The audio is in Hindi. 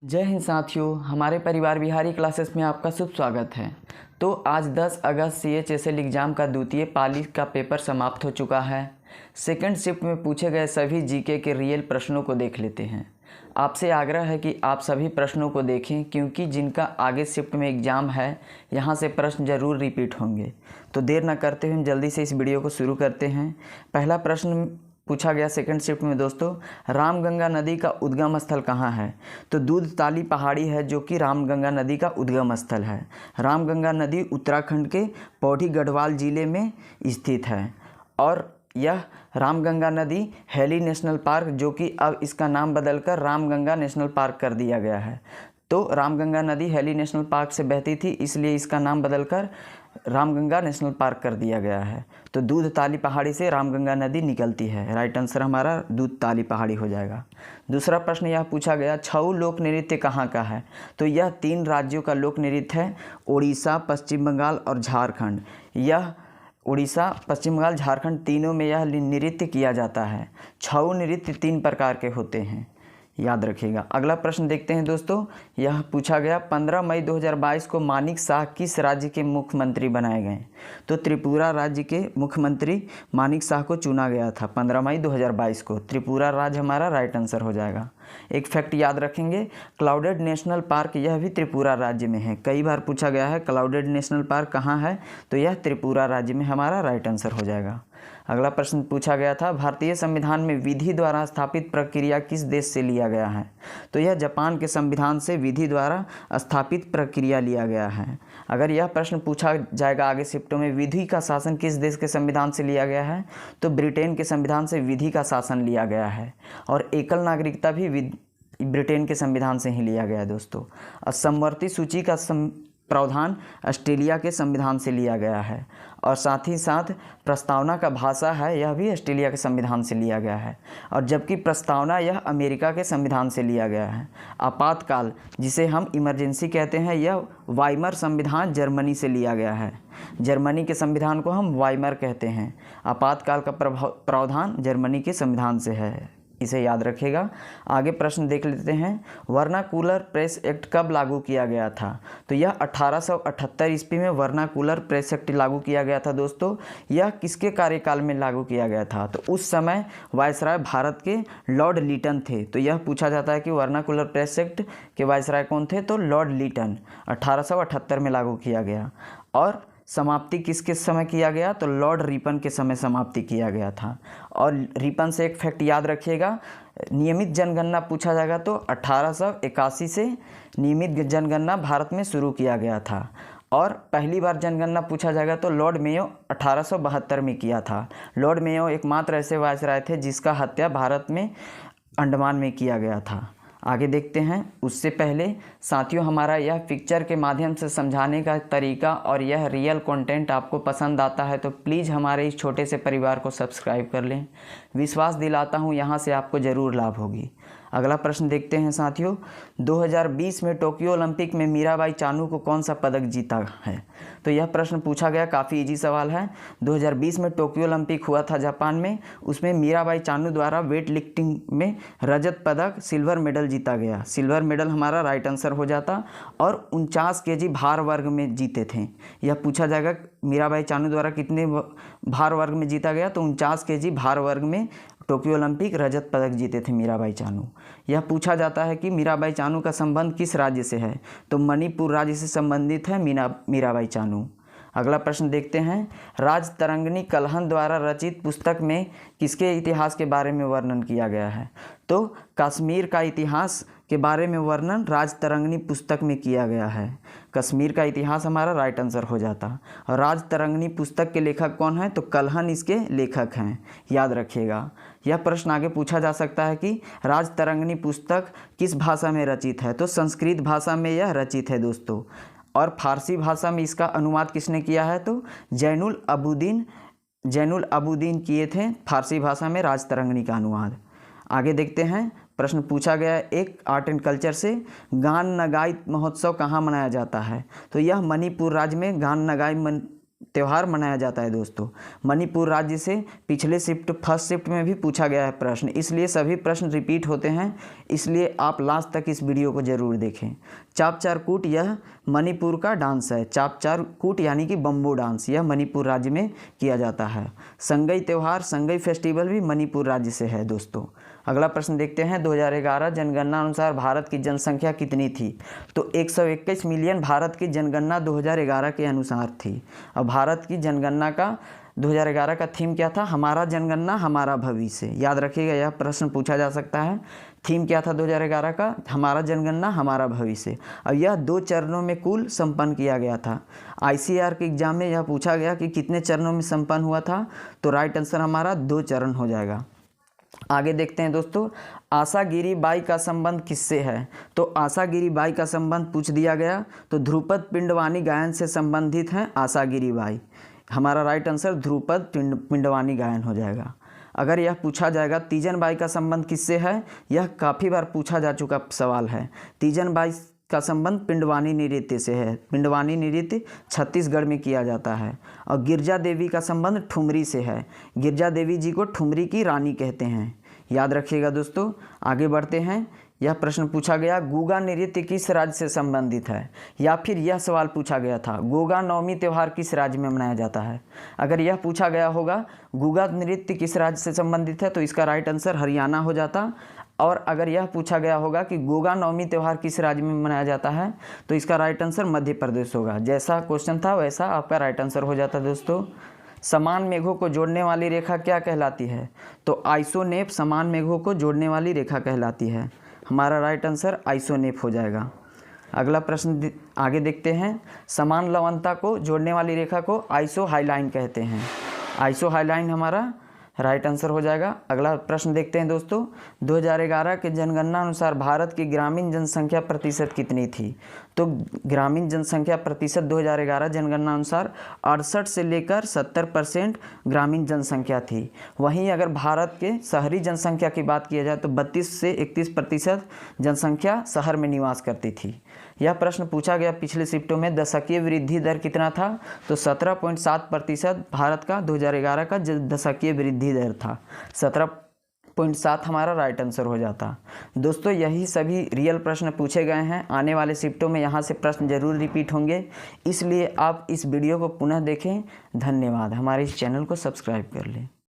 जय हिंद साथियों, हमारे परिवार बिहारी क्लासेस में आपका शुभ स्वागत है। तो आज 10 अगस्त CHSL एग्ज़ाम का द्वितीय पाली का पेपर समाप्त हो चुका है। सेकंड शिफ्ट में पूछे गए सभी जीके के रियल प्रश्नों को देख लेते हैं। आपसे आग्रह है कि आप सभी प्रश्नों को देखें, क्योंकि जिनका आगे शिफ्ट में एग्ज़ाम है यहाँ से प्रश्न ज़रूर रिपीट होंगे। तो देर न करते हुए हम जल्दी से इस वीडियो को शुरू करते हैं। पहला प्रश्न पूछा गया सेकंड शिफ्ट में दोस्तों, रामगंगा नदी का उद्गम स्थल कहाँ है? तो दूध ताली पहाड़ी है जो कि रामगंगा नदी का उद्गम स्थल है। रामगंगा नदी उत्तराखंड के पौड़ी गढ़वाल ज़िले में स्थित है और यह रामगंगा नदी हैली नेशनल पार्क, जो कि अब इसका नाम बदलकर रामगंगा नेशनल पार्क कर दिया गया है। तो रामगंगा नदी हैली नेशनल पार्क से बहती थी, इसलिए इसका नाम बदलकर रामगंगा नेशनल पार्क कर दिया गया है। तो दूध ताली पहाड़ी से रामगंगा नदी निकलती है। राइट आंसर हमारा दूध ताली पहाड़ी हो जाएगा। दूसरा प्रश्न यह पूछा गया, छऊ लोक नृत्य कहाँ का है? तो यह 3 राज्यों का लोक नृत्य है, उड़ीसा, पश्चिम बंगाल और झारखंड। यह उड़ीसा, पश्चिम बंगाल, झारखंड तीनों में यह नृत्य किया जाता है। छऊ नृत्य 3 प्रकार के होते हैं, याद रखिएगा। अगला प्रश्न देखते हैं दोस्तों, यह पूछा गया 15 मई 2022 को मानिक शाह किस राज्य के मुख्यमंत्री बनाए गए? तो त्रिपुरा राज्य के मुख्यमंत्री मानिक शाह को चुना गया था 15 मई 2022 को। त्रिपुरा राज्य हमारा राइट आंसर हो जाएगा। एक फैक्ट याद रखेंगे, क्लाउडेड नेशनल पार्क यह भी त्रिपुरा राज्य में है। कई बार पूछा गया है क्लाउडेड नेशनल पार्क कहाँ है, तो यह त्रिपुरा राज्य में हमारा राइट आंसर हो जाएगा। अगला प्रश्न पूछा गया था, भारतीय संविधान में विधि द्वारा स्थापित प्रक्रिया किस देश से लिया गया है? तो यह जापान के संविधान से विधि द्वारा स्थापित प्रक्रिया लिया गया है। अगर यह प्रश्न पूछा जाएगा आगे शिफ्टों में, विधि का शासन किस देश के संविधान से लिया गया है? तो ब्रिटेन के संविधान से विधि का शासन लिया गया है। और एकल नागरिकता भी ब्रिटेन के संविधान से ही लिया गया है दोस्तों। और समवर्ती सूची का प्रावधान ऑस्ट्रेलिया के संविधान से लिया गया है। और साथ ही साथ प्रस्तावना का भाषा है, यह भी ऑस्ट्रेलिया के संविधान से लिया गया है। और जबकि प्रस्तावना यह अमेरिका के संविधान से लिया गया है। आपातकाल जिसे हम इमरजेंसी कहते हैं, यह वाइमर संविधान जर्मनी से लिया गया है। जर्मनी के संविधान को हम वाइमर कहते हैं। आपातकाल का प्रावधान जर्मनी के संविधान से है, इसे याद रखिएगा। आगे प्रश्न देख लेते हैं, वर्नाकुलर प्रेस एक्ट कब लागू किया गया था? तो यह 1878 ईस्वी में वर्नाकुलर प्रेस एक्ट लागू किया गया था दोस्तों। यह किसके कार्यकाल में लागू किया गया था? तो उस समय वायसराय भारत के लॉर्ड लिटन थे। तो यह पूछा जाता है कि वर्नाकुलर प्रेस एक्ट के वायसराय कौन थे? तो लॉर्ड लिटन। 1878 में लागू किया गया। और समाप्ति किसके समय किया गया? तो लॉर्ड रिपन के समय समाप्ति किया गया था। और रिपन से एक फैक्ट याद रखिएगा, नियमित जनगणना पूछा जाएगा तो 1881 से नियमित जनगणना भारत में शुरू किया गया था। और पहली बार जनगणना पूछा जाएगा तो लॉर्ड मेयो 1872 में किया था। लॉर्ड मेयो एकमात्र ऐसे वायसराय थे जिसका हत्या भारत में अंडमान में किया गया था। आगे देखते हैं। उससे पहले साथियों, हमारा यह पिक्चर के माध्यम से समझाने का तरीका और यह रियल कंटेंट आपको पसंद आता है तो प्लीज़ हमारे इस छोटे से परिवार को सब्सक्राइब कर लें। विश्वास दिलाता हूँ यहाँ से आपको ज़रूर लाभ होगी। अगला प्रश्न देखते हैं साथियों, 2020 में टोक्यो ओलंपिक में मीराबाई चानू को कौन सा पदक जीता है? तो यह प्रश्न पूछा गया, काफ़ी इजी सवाल है। 2020 में टोक्यो ओलंपिक हुआ था जापान में, उसमें मीराबाई चानू द्वारा वेट लिफ्टिंग में रजत पदक, सिल्वर मेडल जीता गया। सिल्वर मेडल हमारा राइट आंसर हो जाता। और 49 kg भार वर्ग में जीते थे। यह पूछा जाएगा मीराबाई चानू द्वारा कितने भार वर्ग में जीता गया? तो 49 kg भार वर्ग में टोक्यो ओलंपिक रजत पदक जीते थे मीराबाई चानू। यह पूछा जाता है कि मीराबाई चानू का संबंध किस राज्य से है? तो मणिपुर राज्य से संबंधित है मीराबाई चानू। अगला प्रश्न देखते हैं, राजतरंगिणी कल्हण द्वारा रचित पुस्तक में किसके इतिहास के बारे में वर्णन किया गया है? तो कश्मीर का इतिहास के बारे में वर्णन राजतरंगिणी पुस्तक में किया गया है। कश्मीर का इतिहास हमारा राइट आंसर हो जाता। और राजतरंगिणी पुस्तक के लेखक कौन है? तो कल्हण इसके लेखक हैं, याद रखिएगा। यह प्रश्न आगे पूछा जा सकता है कि राजतरंगिणी पुस्तक किस भाषा में रचित है? तो संस्कृत भाषा में यह रचित है दोस्तों। और फारसी भाषा में इसका अनुवाद किसने किया है? तो जैनुल अबूदीन किए थे फारसी भाषा में राजतरंगिणी का अनुवाद। आगे देखते हैं। प्रश्न पूछा गया एक आर्ट एंड कल्चर से, गान नगाई महोत्सव कहाँ मनाया जाता है? तो यह मणिपुर राज्य में गान नगाई त्यौहार मनाया जाता है दोस्तों? मणिपुर राज्य से पिछले फर्स्ट शिफ्ट में भी पूछा गया है प्रश्न, इसलिए सभी प्रश्न रिपीट होते हैं, इसलिए आप लास्ट तक इस वीडियो को ज़रूर देखें। चापचारकूट यह मणिपुर का डांस है। चापचारकूट यानी कि बम्बो डांस, यह मणिपुर राज्य में किया जाता है। संगई त्यौहार, संगई फेस्टिवल भी मणिपुर राज्य से है दोस्तों। अगला प्रश्न देखते हैं। 2011 जनगणना अनुसार भारत की जनसंख्या कितनी थी? तो 121 मिलियन भारत की जनगणना 2011 के अनुसार थी। अब भारत की जनगणना का 2011 का थीम क्या था? हमारा जनगणना हमारा भविष्य। याद रखिएगा, यह प्रश्न पूछा जा सकता है। थीम क्या था 2011 का? हमारा जनगणना हमारा भविष्य। और यह 2 चरणों में कुल संपन्न किया गया था। ICAR के एग्जाम में यह पूछा गया कि कितने चरणों में संपन्न हुआ था, तो राइट आंसर हमारा 2 चरण हो जाएगा। आगे देखते हैं दोस्तों, आशागिरी बाई का संबंध किससे है? तो आशागिरी बाई का संबंध पूछ दिया गया, तो ध्रुपद पिंडवानी गायन से संबंधित हैं आशागिरी बाई। हमारा राइट आंसर ध्रुपद पिंडवानी गायन हो जाएगा। अगर यह पूछा जाएगा तीजन बाई का संबंध किससे है, यह काफ़ी बार पूछा जा चुका सवाल है। तीजन बाई का संबंध पिंडवानी नृत्य से है। पिंडवानी नृत्य छत्तीसगढ़ में किया जाता है। और गिरजा देवी का संबंध ठुमरी से है। गिरजा देवी जी को ठुमरी की रानी कहते हैं। याद रखिएगा दोस्तों। आगे बढ़ते हैं। यह प्रश्न पूछा गया, गुगा नृत्य किस राज्य से संबंधित है? या फिर यह सवाल पूछा गया था, गोगा नवमी त्यौहार किस राज्य में मनाया जाता है? अगर यह पूछा गया होगा गुगा नृत्य किस राज्य से संबंधित है, तो इसका राइट आंसर हरियाणा हो जाता। और अगर यह पूछा गया होगा कि गोगा नवमी त्यौहार किस राज्य में मनाया जाता है, तो इसका राइट आंसर मध्य प्रदेश होगा। जैसा क्वेश्चन था वैसा आपका राइट आंसर हो जाता दोस्तों। समान मेघों को जोड़ने वाली रेखा क्या कहलाती है? तो आइसोनेप समान मेघों को जोड़ने वाली रेखा कहलाती है। हमारा राइट आंसर आइसोनेप हो जाएगा। अगला प्रश्न आगे देखते हैं। समान लवणता को जोड़ने वाली रेखा को आइसो हाईलाइन कहते हैं। आइसो हाईलाइन हमारा राइट आंसर हो जाएगा। अगला प्रश्न देखते हैं दोस्तों। 2011 के जनगणना अनुसार भारत की ग्रामीण जनसंख्या प्रतिशत कितनी थी? तो ग्रामीण जनसंख्या प्रतिशत 2011 जनगणना अनुसार 68 से लेकर 70% ग्रामीण जनसंख्या थी। वहीं अगर भारत के शहरी जनसंख्या की बात किया जाए तो 32 से 31% जनसंख्या शहर में निवास करती थी। यह प्रश्न पूछा गया पिछले शिफ्टों में, दशकीय वृद्धि दर कितना था? तो 17.7% भारत का 2011 का दशकीय वृद्धि दर था। 17.7 हमारा राइट आंसर हो जाता। दोस्तों यही सभी रियल प्रश्न पूछे गए हैं। आने वाले शिफ्टों में यहाँ से प्रश्न जरूर रिपीट होंगे, इसलिए आप इस वीडियो को पुनः देखें। धन्यवाद। हमारे इस चैनल को सब्सक्राइब कर लें।